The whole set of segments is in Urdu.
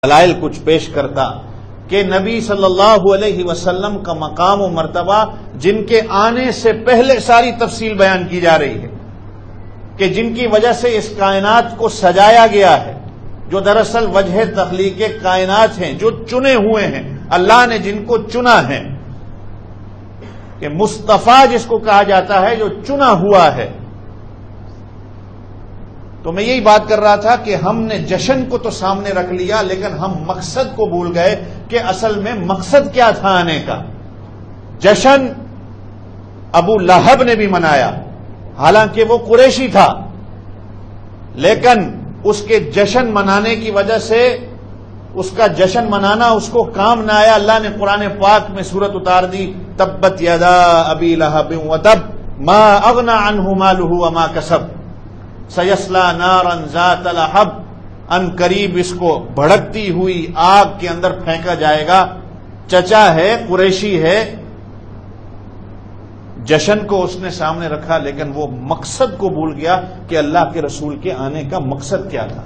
دلائل کچھ پیش کرتا کہ نبی صلی اللہ علیہ وسلم کا مقام و مرتبہ جن کے آنے سے پہلے ساری تفصیل بیان کی جا رہی ہے کہ جن کی وجہ سے اس کائنات کو سجایا گیا ہے، جو دراصل وجہ تخلیق کائنات ہیں، جو چنے ہوئے ہیں، اللہ نے جن کو چنا ہے، کہ مصطفیٰ جس کو کہا جاتا ہے جو چنا ہوا ہے۔ تو میں یہی بات کر رہا تھا کہ ہم نے جشن کو تو سامنے رکھ لیا لیکن ہم مقصد کو بھول گئے کہ اصل میں مقصد کیا تھا آنے کا۔ جشن ابو لہب نے بھی منایا، حالانکہ وہ قریشی تھا، لیکن اس کے جشن منانے کی وجہ سے اس کا جشن منانا اس کو کام نہ آیا۔ اللہ نے قرآن پاک میں سورت اتار دی، تبت یدا ابی لہب وتب ما اغنی عنہ مالہ وما کسب سیصلی نارا ذات لہب، ان قریب اس کو بھڑکتی ہوئی آگ کے اندر پھینکا جائے گا۔ چچا ہے، قریشی ہے، جشن کو اس نے سامنے رکھا لیکن وہ مقصد کو بھول گیا کہ اللہ کے رسول کے آنے کا مقصد کیا تھا۔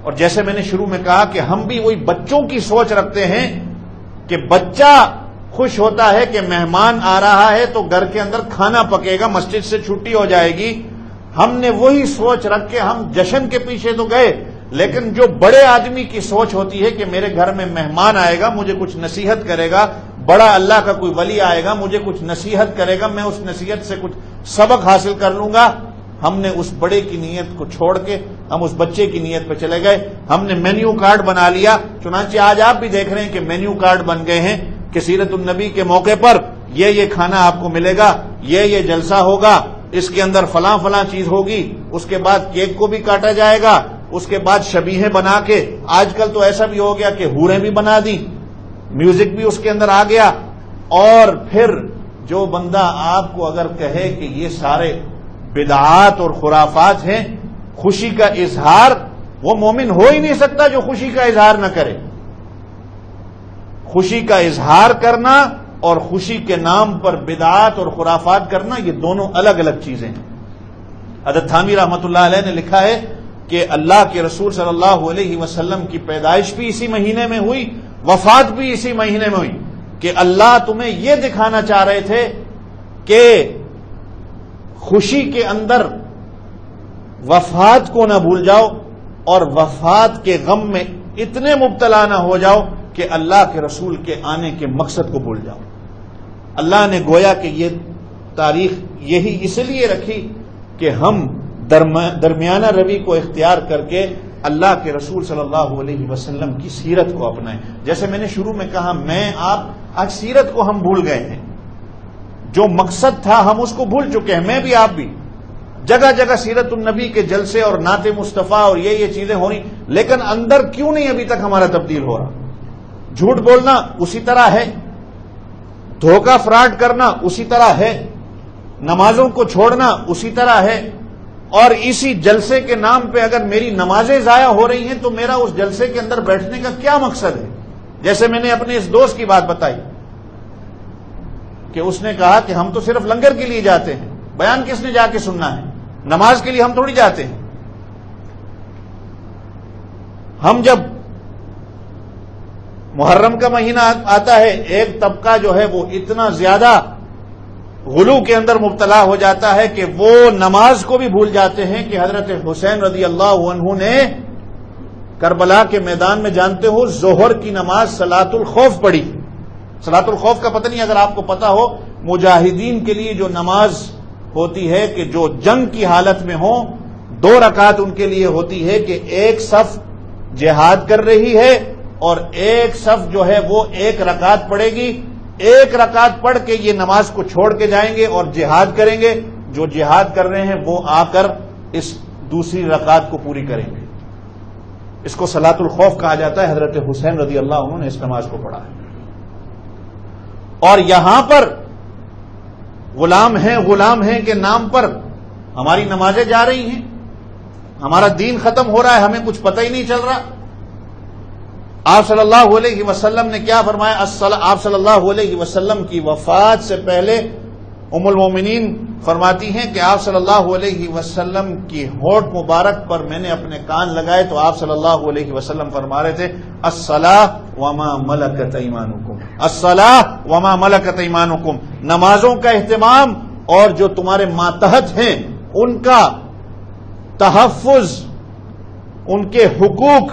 اور جیسے میں نے شروع میں کہا کہ ہم بھی وہی بچوں کی سوچ رکھتے ہیں کہ بچہ خوش ہوتا ہے کہ مہمان آ رہا ہے تو گھر کے اندر کھانا پکے گا، مسجد سے چھٹی ہو جائے گی۔ ہم نے وہی سوچ رکھ کے ہم جشن کے پیچھے تو گئے، لیکن جو بڑے آدمی کی سوچ ہوتی ہے کہ میرے گھر میں مہمان آئے گا، مجھے کچھ نصیحت کرے گا، بڑا اللہ کا کوئی ولی آئے گا، مجھے کچھ نصیحت کرے گا، میں اس نصیحت سے کچھ سبق حاصل کر لوں گا، ہم نے اس بڑے کی نیت کو چھوڑ کے ہم اس بچے کی نیت پہ چلے گئے۔ ہم نے مینیو کارڈ بنا لیا، چنانچہ آج آپ بھی دیکھ رہے ہیں کہ مینیو کارڈ بن گئے ہیں کہ سیرت النبی کے موقع پر یہ کھانا آپ کو ملے گا، یہ جلسہ ہوگا، اس کے اندر فلاں فلاں چیز ہوگی، اس کے بعد کیک کو بھی کاٹا جائے گا، اس کے بعد شبیہیں بنا کے، آج کل تو ایسا بھی ہو گیا کہ حوریں بھی بنا دی، میوزک بھی اس کے اندر آ گیا۔ اور پھر جو بندہ آپ کو اگر کہے کہ یہ سارے بدعات اور خرافات ہیں، خوشی کا اظہار، وہ مومن ہو ہی نہیں سکتا جو خوشی کا اظہار نہ کرے۔ خوشی کا اظہار کرنا اور خوشی کے نام پر بدعات اور خرافات کرنا، یہ دونوں الگ الگ چیزیں ہیں۔ حضرت تھانوی رحمۃ اللہ علیہ نے لکھا ہے کہ اللہ کے رسول صلی اللہ علیہ وسلم کی پیدائش بھی اسی مہینے میں ہوئی، وفات بھی اسی مہینے میں ہوئی، کہ اللہ تمہیں یہ دکھانا چاہ رہے تھے کہ خوشی کے اندر وفات کو نہ بھول جاؤ اور وفات کے غم میں اتنے مبتلا نہ ہو جاؤ کہ اللہ کے رسول کے آنے کے مقصد کو بھول جاؤ۔ اللہ نے گویا کہ یہ تاریخ یہی اس لیے رکھی کہ ہم درمیانہ روی کو اختیار کر کے اللہ کے رسول صلی اللہ علیہ وسلم کی سیرت کو اپنائیں۔ جیسے میں نے شروع میں کہا، میں آپ آج سیرت کو ہم بھول گئے ہیں، جو مقصد تھا ہم اس کو بھول چکے ہیں، میں بھی آپ بھی۔ جگہ جگہ سیرت النبی کے جلسے اور نعت مصطفیٰ اور یہ چیزیں ہو رہی، لیکن اندر کیوں نہیں ابھی تک ہمارا تبدیل ہو رہا؟ جھوٹ بولنا اسی طرح ہے، دھوکہ فراڈ کرنا اسی طرح ہے، نمازوں کو چھوڑنا اسی طرح ہے، اور اسی جلسے کے نام پہ اگر میری نمازیں ضائع ہو رہی ہیں تو میرا اس جلسے کے اندر بیٹھنے کا کیا مقصد ہے؟ جیسے میں نے اپنے اس دوست کی بات بتائی کہ اس نے کہا کہ ہم تو صرف لنگر کے لیے جاتے ہیں، بیان کس نے جا کے سننا ہے، نماز کے لیے ہم تھوڑی جاتے ہیں۔ ہم جب محرم کا مہینہ آتا ہے، ایک طبقہ جو ہے وہ اتنا زیادہ غلو کے اندر مبتلا ہو جاتا ہے کہ وہ نماز کو بھی بھول جاتے ہیں کہ حضرت حسین رضی اللہ عنہ نے کربلا کے میدان میں، جانتے ہو، ظہر کی نماز صلاۃ الخوف پڑھی۔ صلاۃ الخوف کا پتہ نہیں، اگر آپ کو پتہ ہو، مجاہدین کے لیے جو نماز ہوتی ہے کہ جو جنگ کی حالت میں ہوں، 2 رکعت ان کے لیے ہوتی ہے کہ ایک صف جہاد کر رہی ہے اور ایک صف جو ہے وہ 1 رکعت پڑھے گی، 1 رکعت پڑھ کے یہ نماز کو چھوڑ کے جائیں گے اور جہاد کریں گے، جو جہاد کر رہے ہیں وہ آ کر اس دوسری رکعت کو پوری کریں گے۔ اس کو صلاۃ الخوف کہا جاتا ہے۔ حضرت حسین رضی اللہ عنہ نے اس نماز کو پڑھا ہے۔ اور یہاں پر غلام ہیں کے نام پر ہماری نمازیں جا رہی ہیں، ہمارا دین ختم ہو رہا ہے، ہمیں کچھ پتہ ہی نہیں چل رہا۔ آپ صلی اللہ علیہ وسلم نے کیا فرمایا؟ آپ صلی اللہ علیہ وسلم کی وفات سے پہلے ام المومنین فرماتی ہیں کہ آپ صلی اللہ علیہ وسلم کی ہونٹ مبارک پر میں نے اپنے کان لگائے تو آپ صلی اللہ علیہ وسلم فرما رہے تھے الصلاۃ وما ملکت ایمانکم، الصلاۃ وما ملکت ایمانکم، نمازوں کا اہتمام اور جو تمہارے ماتحت ہیں ان کا تحفظ، ان کے حقوق